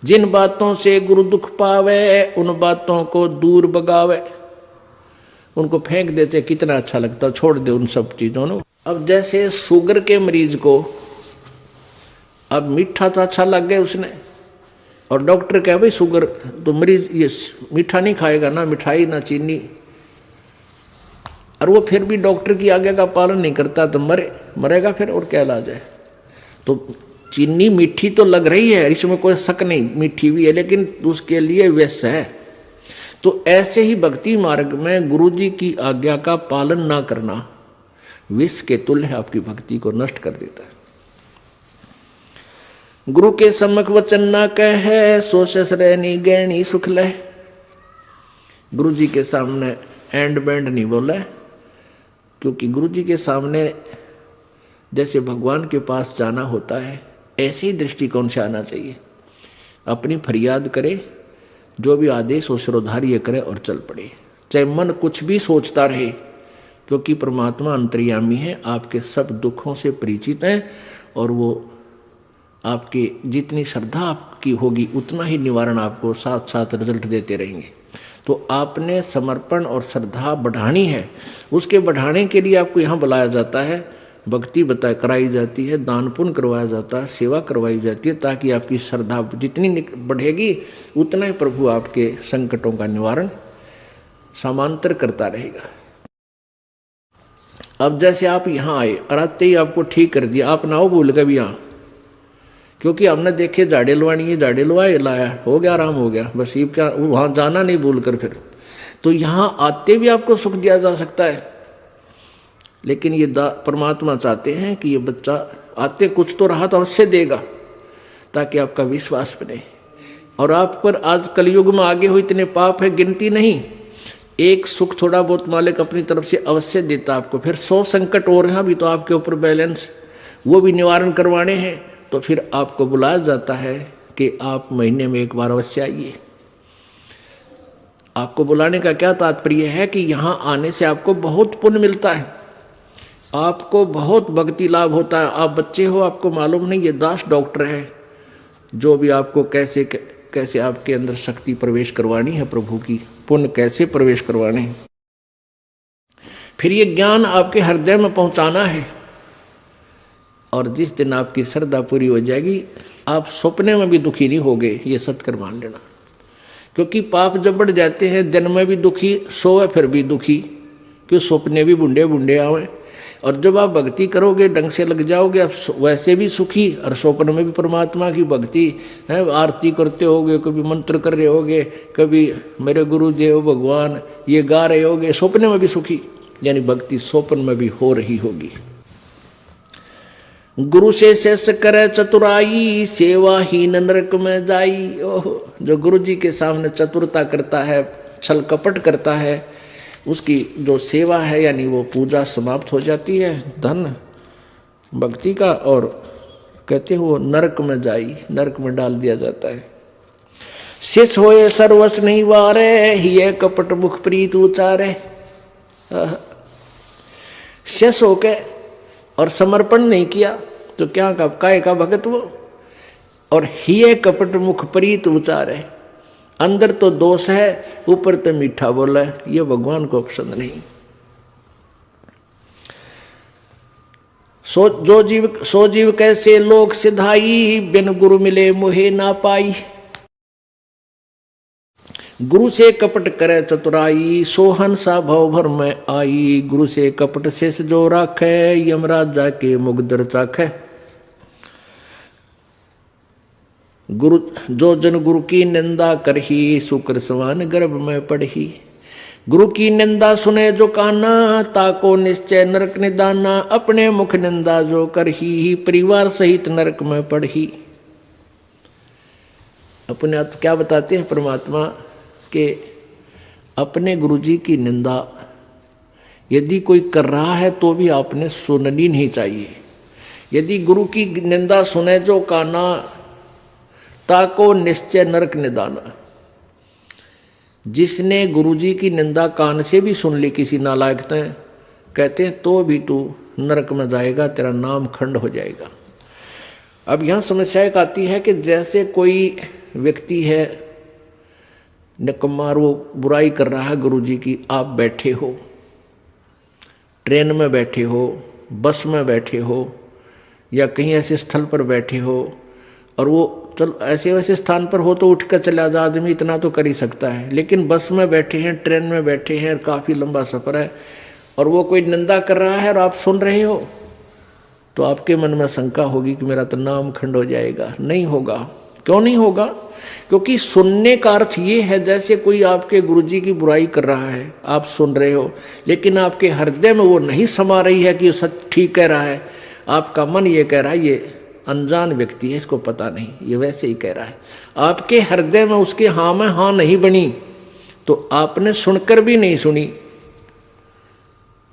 जिन बातों से गुरु दुख पावे उन बातों को दूर भगावे। उनको फेंक देते, कितना अच्छा लगता, छोड़ दे उन सब चीजों ने। अब जैसे शुगर के मरीज को अब मीठा तो अच्छा लग गया उसने, और डॉक्टर कहे भाई शुगर तो मरीज ये मीठा नहीं खाएगा, ना मिठाई ना चीनी, और वो फिर भी डॉक्टर की आज्ञा का पालन नहीं करता तो मरेगा फिर, और क्या इलाज है। तो चीनी मीठी तो लग रही है, इसमें कोई शक नहीं, मीठी भी है, लेकिन उसके लिए विष है। तो ऐसे ही भक्ति मार्ग में गुरु जी की आज्ञा का पालन ना करना विष के तुल्य है, आपकी भक्ति को नष्ट कर देता है। गुरु के सम्मुख वचन ना कहे सो ससरैनी गैणी सुख ले। गुरु जी के सामने एंड बैंड नहीं बोला, क्योंकि गुरु जी के सामने जैसे भगवान के पास जाना होता है ऐसे ही दृष्टिकोण से आना चाहिए। अपनी फरियाद करे, जो भी आदेश हो सिरोधार्य करे और चल पड़े, चाहे मन कुछ भी सोचता रहे, क्योंकि परमात्मा अंतर्यामी है, आपके सब दुखों से परिचित है, और वो आपके जितनी श्रद्धा आपकी होगी उतना ही निवारण आपको साथ साथ रिजल्ट देते रहेंगे। तो आपने समर्पण और श्रद्धा बढ़ानी है, उसके बढ़ाने के लिए आपको यहाँ बुलाया जाता है, भक्ति कराई जाती है, दान पुण्य करवाया जाता है, सेवा करवाई जाती है, ताकि आपकी श्रद्धा जितनी बढ़ेगी उतना ही प्रभु आपके संकटों का निवारण समांतर करता रहेगा। अब जैसे आप यहाँ आए और आते ही आपको ठीक कर दिया, आप ना हो भूल गए भी यहाँ, क्योंकि हमने देखे झाड़े लवानी है, झाड़े लवाए लाया, हो गया, आराम हो गया, बस ये क्या वहाँ जाना नहीं भूल कर फिर। तो यहाँ आते भी आपको सुख दिया जा सकता है, लेकिन ये परमात्मा चाहते हैं कि ये बच्चा आते कुछ तो राहत अवश्य देगा, ताकि आपका विश्वास बने। और आप पर आज कलयुग में आगे हो इतने पाप है, गिनती नहीं। एक सुख थोड़ा बहुत मालिक अपनी तरफ से अवश्य देता आपको, फिर 100 संकट और हैं अभी तो आपके ऊपर बैलेंस, वो भी निवारण करवाने हैं। तो फिर आपको बुलाया जाता है कि आप महीने में एक बार अवश्य आइए। आपको बुलाने का क्या तात्पर्य है कि यहाँ आने से आपको बहुत पुण्य मिलता है, आपको बहुत भक्ति लाभ होता है। आप बच्चे हो, आपको मालूम नहीं, ये दास डॉक्टर है जो भी आपको कैसे कैसे आपके अंदर शक्ति प्रवेश करवानी है, प्रभु की पुण्य कैसे प्रवेश करवाने हैं, फिर ये ज्ञान आपके हृदय में पहुंचाना है। और जिस दिन आपकी श्रद्धा पूरी हो जाएगी, आप सपने में भी दुखी नहीं होगे, ये सत्कर मान लेना। क्योंकि पाप जब बढ़ जाते हैं, दिन में भी दुखी, सोए फिर भी दुखी, क्यों सपने भी बुंडे बुंडे आवे। और जब आप भक्ति करोगे, ढंग से लग जाओगे, आप वैसे भी सुखी, और स्वप्न में भी परमात्मा की भक्ति है, आरती करते होगे, कभी मंत्र कर रहे होगे, कभी मेरे गुरुदेव भगवान ये गा रहे होगे, स्वप्न में भी सुखी, यानी भक्ति स्वप्न में भी हो रही होगी। गुरु से शेष करे चतुराई सेवाहीन नरक में जाई। ओहो, जो गुरु जी के सामने चतुरता करता है, छल कपट करता है, उसकी जो सेवा है यानी वो पूजा समाप्त हो जाती है, धन भक्ति का, और कहते हैं वो नरक में जाई, नरक में डाल दिया जाता है। शेष होए सर्वस नहीं वारे, हिये कपट मुख प्रीत उचारे। शेष होके और समर्पण नहीं किया तो क्या का काय का भगत वो, और हिये कपट मुख प्रीत उचारे। अंदर तो दोष है, ऊपर तो मीठा बोला है, ये भगवान को पसंद नहीं। सो जीव कैसे लोक सिधाई, बिन गुरु मिले मोहे ना पाई। गुरु से कपट करे चतुराई, सोहन सा भव भर में आई। गुरु से कपट शेष जो राखे, यमराज जाके मुगदर चाखे। गुरु जो जन गुरु की निंदा करही, शुक्र समान गर्भ में पढ़ही। गुरु की निंदा सुने जो काना, ताको निश्चय नरक निदाना। अपने मुख निंदा जो करही, परिवार सहित नरक में पढ़ही। अपने आप क्या बताते हैं परमात्मा के, अपने गुरुजी की निंदा यदि कोई कर रहा है तो भी आपने सुननी नहीं चाहिए। यदि गुरु की निंदा सुने जो काना, ताको निश्चय नरक निदाना। जिसने गुरुजी की निंदा कान से भी सुन ली किसी नालायक ने, कहते हैं तो भी तू नरक में जाएगा, तेरा नाम खंड हो जाएगा। अब यहाँ समस्या एक आती है कि जैसे कोई व्यक्ति है निकम्मा, वो बुराई कर रहा है गुरुजी की। आप बैठे हो, ट्रेन में बैठे हो, बस में बैठे हो, या कहीं ऐसे स्थल पर बैठे हो, और वो चलो ऐसे वैसे स्थान पर हो तो उठ कर चला जा, आदमी इतना तो कर ही सकता है। लेकिन बस में बैठे हैं, ट्रेन में बैठे हैं, काफ़ी लंबा सफ़र है, और वो कोई निंदा कर रहा है और आप सुन रहे हो, तो आपके मन में शंका होगी कि मेरा तो नाम खंड हो जाएगा। नहीं होगा। क्यों नहीं होगा? क्योंकि सुनने का अर्थ ये है जैसे कोई आपके गुरुजी की बुराई कर रहा है, आप सुन रहे हो, लेकिन आपके हृदय में वो नहीं समा रही है कि वो सच ठीक कह रहा है। आपका मन ये कह रहा है ये अनजान व्यक्ति है, इसको पता नहीं, ये वैसे ही कह रहा है। आपके हृदय में उसके हाँ में हाँ नहीं बनी, तो आपने सुनकर भी नहीं सुनी।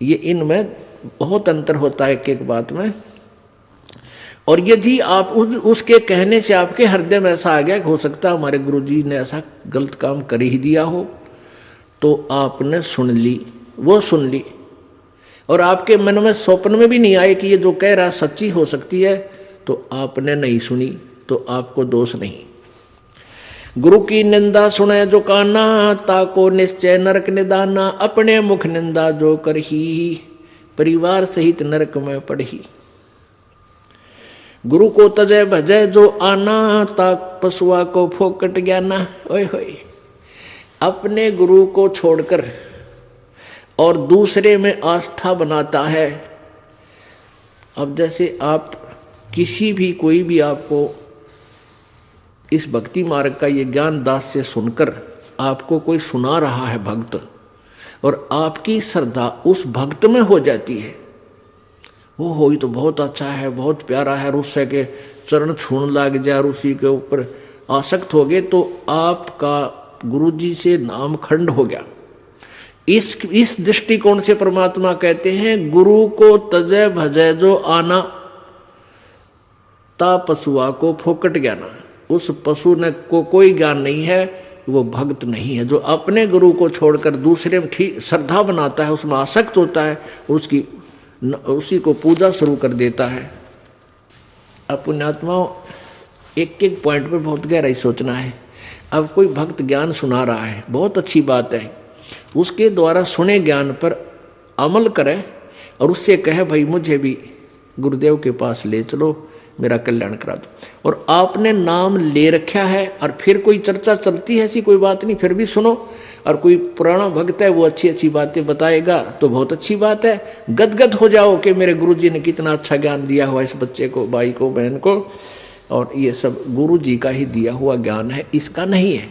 ये इनमें बहुत अंतर होता है एक एक बात में। और यदि आप उसके कहने से आपके हृदय में ऐसा आ गया कि हो सकता है हमारे गुरुजी ने ऐसा गलत काम कर ही दिया हो, तो आपने सुन ली, वो सुन ली, और आपके मन में स्वप्न में भी नहीं आए कि ये जो कह रहा सच्ची हो सकती है, तो आपने नहीं सुनी, तो आपको दोष नहीं। गुरु की निंदा सुने जो काना, ताको निश्चय नरक निदाना। अपने मुख निंदा जो करही, परिवार सहित नरक में पड़ही। गुरु को तजय भजय जो आना, ताक पशुआ को फोकट ज्ञाना। ओए होए, अपने गुरु को छोड़कर और दूसरे में आस्था बनाता है। अब जैसे आप किसी भी कोई भी आपको इस भक्ति मार्ग का ये ज्ञान दास से सुनकर आपको कोई सुना रहा है भक्त, और आपकी श्रद्धा उस भक्त में हो जाती है, वो हो तो बहुत अच्छा है, बहुत प्यारा है, उससे के चरण छूने लग जाए, उसी के ऊपर आसक्त हो गए, तो आपका गुरुजी से नाम खंड हो गया। इस दृष्टिकोण से परमात्मा कहते हैं गुरु को तजय भजय जो आना, ता पशुआ को फोकट ज्ञाना। उस पशु ने को कोई ज्ञान नहीं है, वो भक्त नहीं है। जो अपने गुरु को छोड़कर दूसरे में ठीक श्रद्धा बनाता है, उसमें आसक्त होता है, उसी को पूजा शुरू कर देता है। अब पुण्यात्माओं, एक एक पॉइंट पे बहुत गहराई सोचना है। अब कोई भक्त ज्ञान सुना रहा है, बहुत अच्छी बात है, उसके द्वारा सुने ज्ञान पर अमल करे और उससे कहे भाई मुझे भी गुरुदेव के पास ले चलो, मेरा कल्याण करा दो। और आपने नाम ले रखा है और फिर कोई चर्चा चलती है, ऐसी कोई बात नहीं, फिर भी सुनो। और कोई पुराना भक्त है वो अच्छी अच्छी बातें बताएगा तो बहुत अच्छी बात है, गदगद हो जाओ कि मेरे गुरुजी ने कितना अच्छा ज्ञान दिया हुआ इस बच्चे को, भाई को, बहन को, और ये सब गुरुजी का ही दिया हुआ ज्ञान है, इसका नहीं है।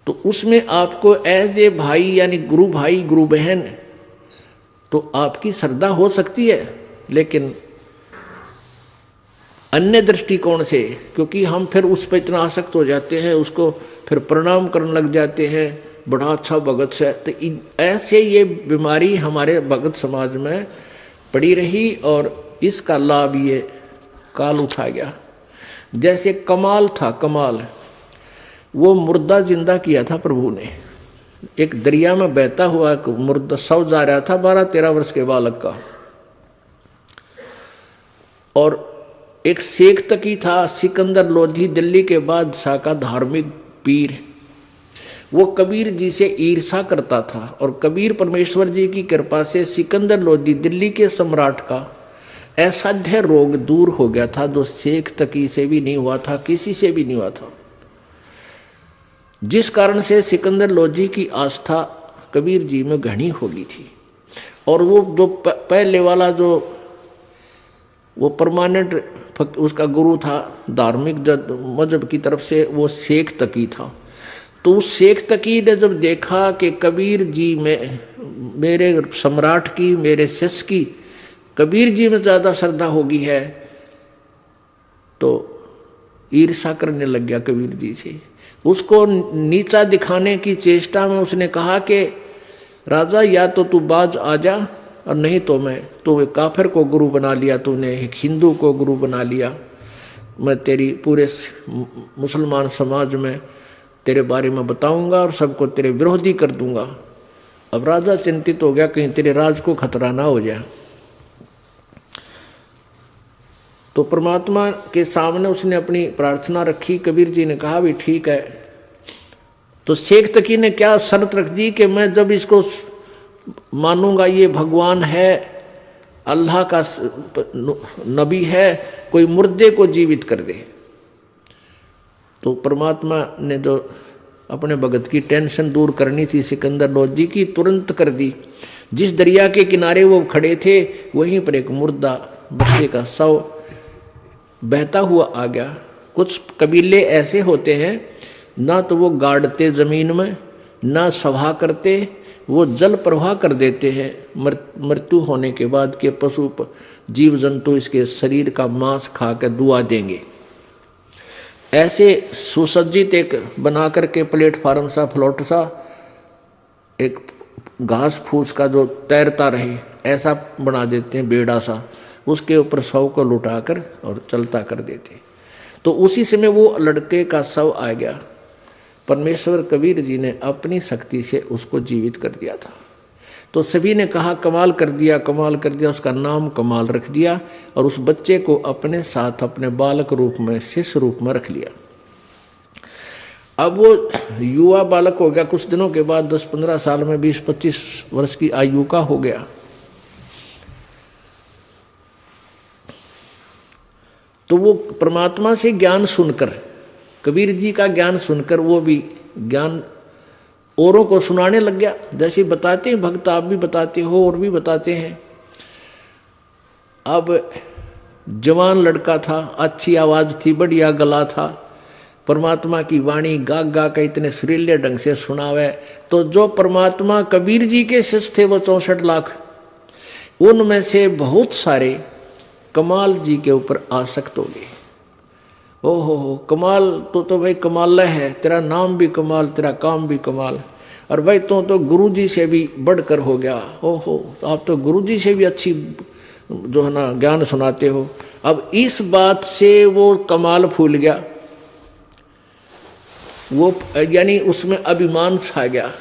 तो उसमें आपको एज ए भाई यानी गुरु भाई गुरु बहन तो आपकी श्रद्धा हो सकती है, लेकिन अन्य दृष्टिकोण से, क्योंकि हम फिर उस पर इतना आसक्त हो जाते हैं, उसको फिर प्रणाम करने लग जाते हैं, बड़ा अच्छा भगत है। तो ऐसे ये बीमारी हमारे भगत समाज में पड़ी रही और इसका लाभ ये काल उठा गया। जैसे कमाल था, कमाल वो मुर्दा जिंदा किया था प्रभु ने। एक दरिया में बहता हुआ मुर्दा शव जा रहा था 12-13 वर्ष के बालक का, और एक शेख तकी था सिकंदर लोधी, दिल्ली के बादशाह का धार्मिक पीर। वो कबीर जी से ईर्षा करता था और कबीर परमेश्वर जी की कृपा से सिकंदर लोधी दिल्ली के सम्राट का असाध्य रोग दूर हो गया था, जो शेख तकी से भी नहीं हुआ था, किसी से भी नहीं हुआ था। जिस कारण से सिकंदर लोधी की आस्था कबीर जी में घनी हो गई थी। और वो जो पहले वाला जो वो परमानेंट उसका गुरु था धार्मिक मजहब की तरफ से, वो शेख तकी था। तो उस शेख तकी ने जब देखा कि कबीर जी में, मेरे सम्राट की, मेरे शिष्य की कबीर जी में ज़्यादा श्रद्धा होगी है, तो ईर्षा करने लग गया कबीर जी से। उसको नीचा दिखाने की चेष्टा में उसने कहा कि राजा या तो तू बाज आ जा और नहीं तो मैं, तो वे काफिर को गुरु बना लिया तूने, एक हिंदू को गुरु बना लिया, मैं तेरी पूरे मुसलमान समाज में तेरे बारे में बताऊंगा और सबको तेरे विरोधी कर दूंगा। अब राजा चिंतित हो गया कहीं तेरे राज को खतरा ना हो जाए। तो परमात्मा के सामने उसने अपनी प्रार्थना रखी। कबीर जी ने कहा भी ठीक है। तो शेख तकी ने क्या शर्त रख दी कि मैं जब इसको मानूंगा ये भगवान है, अल्लाह का नबी है, कोई मुर्दे को जीवित कर दे। तो परमात्मा ने जो अपने भगत की टेंशन दूर करनी थी सिकंदर लोधी की, तुरंत कर दी। जिस दरिया के किनारे वो खड़े थे वहीं पर एक मुर्दा बच्चे का शव बहता हुआ आ गया। कुछ कबीले ऐसे होते हैं, ना तो वो गाड़ते जमीन में, ना सभा करते, वो जल प्रवाह कर देते हैं। मृत्यु होने के बाद के पशु जीव जंतु इसके शरीर का मांस खा कर दुआ देंगे। ऐसे सुसज्जित एक बना करके प्लेटफार्म सा, फ्लोट सा, एक घास फूस का जो तैरता रहे ऐसा बना देते हैं, बेड़ा सा, उसके ऊपर शव को लुटाकर और चलता कर देते। तो उसी समय वो लड़के का शव आ गया। परमेश्वर कबीर जी ने अपनी शक्ति से उसको जीवित कर दिया था। तो सभी ने कहा कमाल कर दिया, कमाल कर दिया। उसका नाम कमाल रख दिया और उस बच्चे को अपने साथ अपने बालक रूप में, शिष्य रूप में रख लिया। अब वो युवा बालक हो गया। कुछ दिनों के बाद 10-15 साल में 20-25 वर्ष की आयु का हो गया। तो वो परमात्मा से ज्ञान सुनकर, कबीर जी का ज्ञान सुनकर वो भी ज्ञान औरों को सुनाने लग गया। जैसे बताते हैं भक्त, आप भी बताते हो और भी बताते हैं। अब जवान लड़का था, अच्छी आवाज थी, बढ़िया गला था, परमात्मा की वाणी गा गा के इतने सुरीले ढंग से सुनावे। तो जो परमात्मा कबीर जी के शिष्य थे वो 64 लाख, उनमें से बहुत सारे कमाल जी के ऊपर आसक्त हो गए। ओहो कमाल तो भाई कमाल है, तेरा नाम भी कमाल, तेरा काम भी कमाल, और भाई तो गुरु जी से भी बढ़कर हो गया। ओहो आप तो गुरु जी से भी अच्छी जो है ना ज्ञान सुनाते हो। अब इस बात से वो कमाल फूल गया, वो यानी उसमें अभिमान छा गया।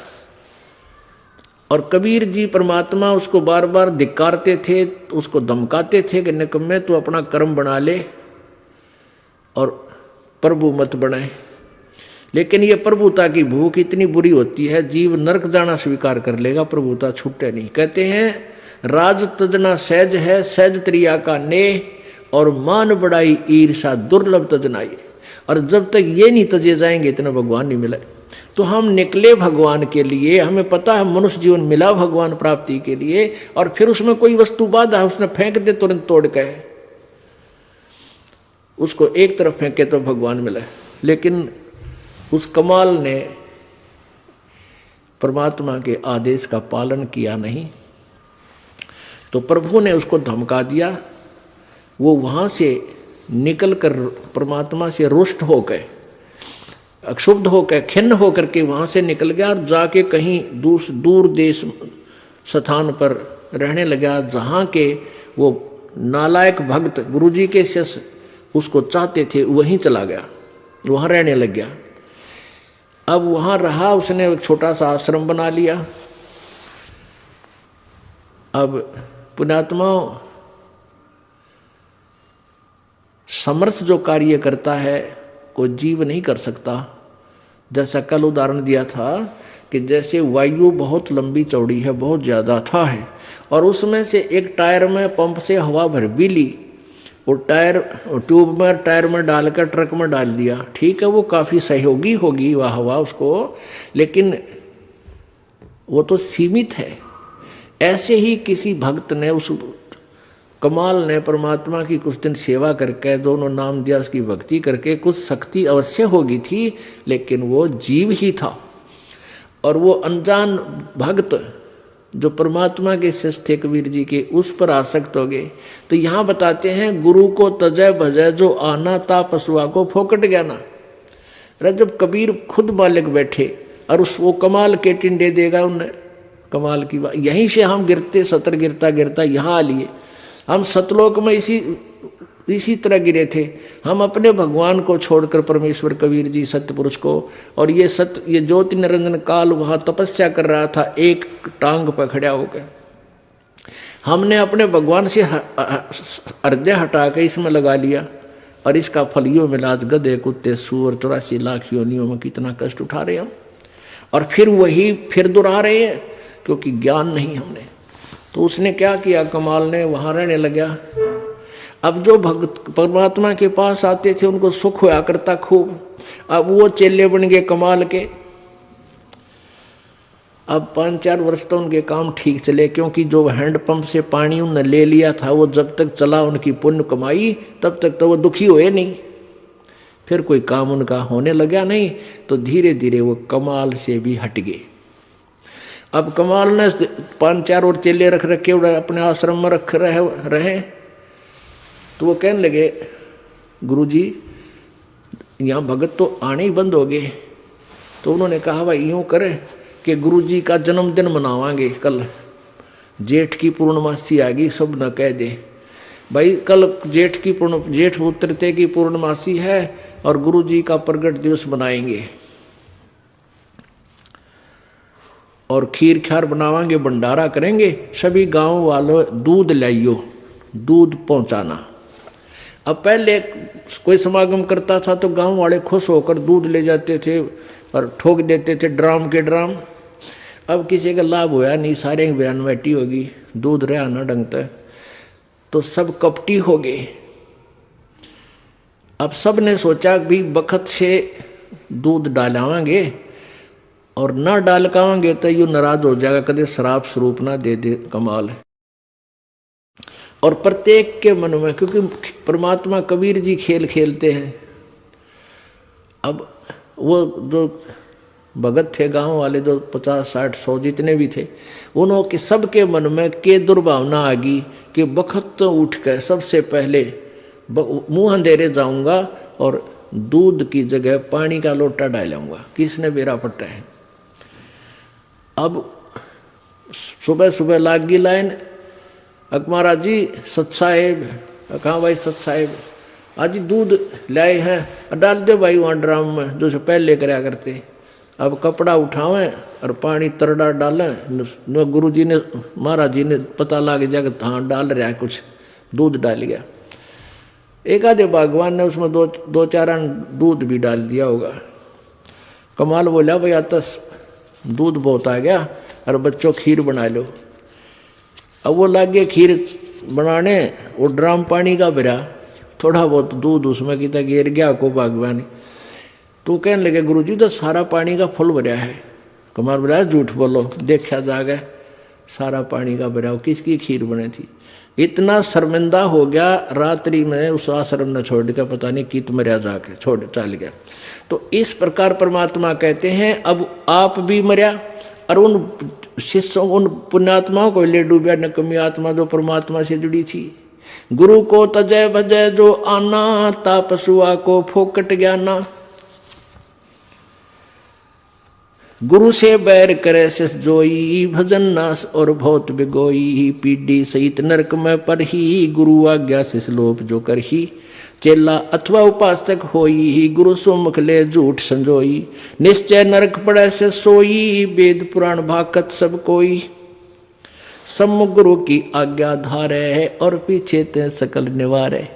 और कबीर जी परमात्मा उसको बार बार धिक्कारते थे, उसको धमकाते थे कि निकम्मे तू अपना कर्म बना ले और प्रभु मत बनाए। लेकिन ये प्रभुता की भूख इतनी बुरी होती है, जीव नरक जाना स्वीकार कर लेगा, प्रभुता छूटे नहीं। कहते हैं राज तजना सहज है, सहज त्रिया का नेह, और मान बढ़ाई ईर्षा दुर्लभ तजनाई। और जब तक ये नहीं तजे जाएंगे इतना भगवान नहीं मिले। तो हम निकले भगवान के लिए, हमें पता है मनुष्य जीवन मिला भगवान प्राप्ति के लिए, और फिर उसमें कोई वस्तु बाधा उसने फेंक दे तुरंत तोड़ के, उसको एक तरफ फेंके तो भगवान मिले। लेकिन उस कमाल ने परमात्मा के आदेश का पालन किया नहीं, तो प्रभु ने उसको धमका दिया। वो वहां से निकलकर परमात्मा से रुष्ट होकर, अक्षुब्ध होकर, खिन्न होकर के वहां से निकल गया और जाके कहीं दूर देश स्थान पर रहने लगा, जहां के वो नालायक भक्त गुरुजी के शिष्य उसको चाहते थे, वहीं चला गया, वहां रहने लग गया। अब वहां रहा, उसने एक छोटा सा आश्रम बना लिया। अब पुण्यात्मा समर्थ जो कार्य करता है कोई जीव नहीं कर सकता। जैसा कल उदाहरण दिया था कि जैसे वायु बहुत लंबी चौड़ी है, बहुत ज़्यादा था है, और उसमें से एक टायर में पंप से हवा भर भी ली, वो टायर ट्यूब में टायर में डालकर ट्रक में डाल दिया, ठीक है वो काफ़ी सहयोगी होगी वह हवा उसको, लेकिन वो तो सीमित है। ऐसे ही किसी भक्त ने, उस कमाल ने परमात्मा की कुछ दिन सेवा करके, दोनों नाम दिया, उसकी भक्ति करके कुछ शक्ति अवश्य होगी थी, लेकिन वो जीव ही था। और वो अनजान भक्त जो परमात्मा के शिष्य थे कबीर जी के, उस पर आसक्त हो गए। तो यहाँ बताते हैं गुरु को तजय भजय जो आना ता पशुआ को फोकट गया ना। अरे जब कबीर खुद मालिक बैठे और उस वो कमाल के टिंडे देगा उन्हें, कमाल की बात। यहीं से हम गिरते, सतर गिरता गिरता यहाँ आ लिए। हम सतलोक में इसी तरह गिरे थे। हम अपने भगवान को छोड़कर परमेश्वर कबीर जी सत्य पुरुष को, और ये ज्योति निरंजन काल वहाँ तपस्या कर रहा था एक टांग पर खड़ा होकर। हमने अपने भगवान से हृदय हटा के इसमें लगा लिया और इसका फल यो मिला। आज गधे कुत्ते सूअर 84 लाख योनियों में कितना कष्ट उठा रहे हम, और फिर वही फिर दोहरा रहे हैं क्योंकि ज्ञान नहीं हमने। तो उसने क्या किया, कमाल ने वहां रहने लगा। अब जो भक्त परमात्मा के पास आते थे उनको सुख होया करता खूब। अब वो चेले बन गए कमाल के। अब 5-4 वर्ष तो उनके काम ठीक चले, क्योंकि जो हैंडपंप से पानी उन्होंने ले लिया था वो जब तक चला उनकी पुण्य कमाई तब तक तो वो दुखी हुए नहीं। फिर कोई काम उनका होने लगा नहीं, तो धीरे धीरे वो कमाल से भी हट गए। अब कमाल ने 5-4 और चेले रख रखे अपने आश्रम में रख रहे। तो वो कहने लगे, गुरुजी यहाँ भगत तो आने ही बंद हो गए। तो उन्होंने कहा भाई यूँ करे कि गुरुजी का जन्मदिन मनावांगे कल, जेठ की पूर्णमासी आ गई, सब न कह दे भाई कल जेठ उतरते की पूर्णमासी है और गुरुजी का प्रगट दिवस मनाएंगे और खीर ख्यार बनावांगे, भंडारा करेंगे। सभी गांव वालों दूध लाइयो, दूध पहुंचाना। अब पहले कोई समागम करता था तो गांव वाले खुश होकर दूध ले जाते थे और ठोक देते थे ड्राम के ड्राम। अब किसी का लाभ होया नहीं, सारे बयान बैठी होगी, दूध रहा ना ढंगता, तो सब कपटी हो गए। अब सब ने सोचा भी बखत से दूध डालावांगे और ना डालकावांगे तो यू नाराज हो जाएगा, कदे शराब स्वरूप ना दे दे। कमाल है। और प्रत्येक के मन में, क्योंकि परमात्मा कबीर जी खेल खेलते हैं। अब वो जो भगत थे गांव वाले, जो 50, 60, 100 जितने भी थे, उन्हों के सबके मन में के दुर्भावना आ गई कि बखत तो उठ कर सबसे पहले मुंह अंधेरे जाऊंगा और दूध की जगह पानी का लोटा डालूंगा। किसने बेरा पट्टा है। अब सुबह सुबह लाग गई लाइन, अकमारा जी सत साहेब, कहाँ भाई सत साहेब, आज दूध लाए हैं, डाल दो भाई वहाँ ड्राम में जो पहले कराया करते। अब कपड़ा उठावें और पानी तरड़ा डालें। गुरु जी ने महाराज जी ने पता लग जाएगा हाँ डाल रहा है कुछ, दूध डाल गया। एक आधे भगवान ने उसमें दो चार दूध भी डाल दिया होगा। कमाल बोला भाई आता दूध बहुत आ गया और बच्चों खीर बना लो। अब वो लागे खीर बनाने, वो ड्राम पानी का भरा, थोड़ा बहुत दूध उसमें कितना गिर गया को भगवान। तो कहने लगे गुरुजी तो सारा पानी का फुल भरा है। कमाल बोला झूठ बोलो, देखा जाएगा सारा पानी का भरा, किसकी खीर बनी थी। इतना शर्मिंदा हो गया, रात्रि में उस आश्रम ने छोड़ के पता नहीं कित मरिया जाके छोड़ चल गया। तो इस प्रकार परमात्मा कहते हैं अब आप भी मरिया और उन शिष्यों उन पुण्यात्माओं को ले डूबा, नकमी आत्मा जो परमात्मा से जुड़ी थी। गुरु को तजय भजय जो आना, तापसुआ को फोकट ज्ञाना। गुरु से बैर करे शिष जोई, भजन नास और बहुत बिगोई। पीढ़ी सहित नरक में पढ़ी, गुरु आज्ञा शिष लोप जो करही। चेला अथवा उपासक होई, गुरु सुमुख ले झूठ संजोई। निश्चय नरक पड़े से सोई, वेद पुराण भाकत सब कोई। सम्मुख गुरु की आज्ञा धारे, और पीछे ते सकल निवारे।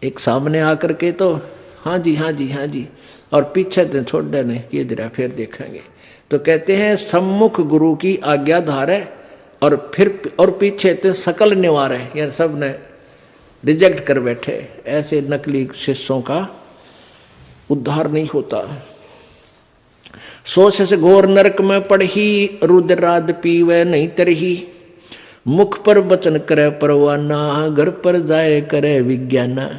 एक सामने आकर के तो हाँ जी हाँ जी हाँ जी, और पीछे ते छोड़ देने कि जरा फिर देखेंगे। तो कहते हैं सम्मुख गुरु की आज्ञा धारे और फिर और पीछे ते सकल निवारे, यार सब ने रिजेक्ट कर बैठे। ऐसे नकली शिष्यों का उद्धार नहीं होता। सोच से घोर नरक में पड़ही, रुद्राद पीवे नहीं तरही। मुख पर वचन करे परवाना, घर पर जाए करे विज्ञाना।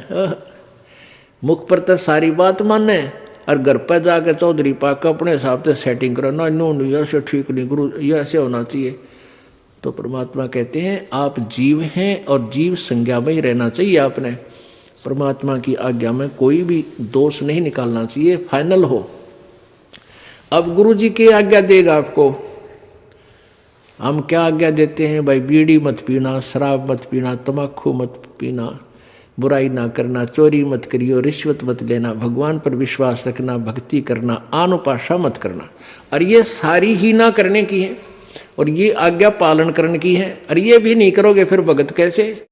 मुख पर तो सारी बात माने और घर पर जाके चौधरी पाक अपने हिसाब से सेटिंग करो ना, नो नहीं ऐसे ठीक नहीं गुरु, ये ऐसे होना चाहिए। तो परमात्मा कहते हैं आप जीव हैं और जीव संज्ञा में ही रहना चाहिए। आपने परमात्मा की आज्ञा में कोई भी दोष नहीं निकालना चाहिए, फाइनल हो। अब गुरु जी की आज्ञा देगा आपको। हम क्या आज्ञा देते हैं भाई, बीड़ी मत पीना, शराब मत पीना, तम्बाकू मत पीना, बुराई ना करना, चोरी मत करियो, रिश्वत मत लेना, भगवान पर विश्वास रखना, भक्ति करना, आनुपाशा मत करना। और ये सारी ही ना करने की है। और ये आज्ञा पालन करने की है। और ये भी नहीं करोगे फिर भगत कैसे।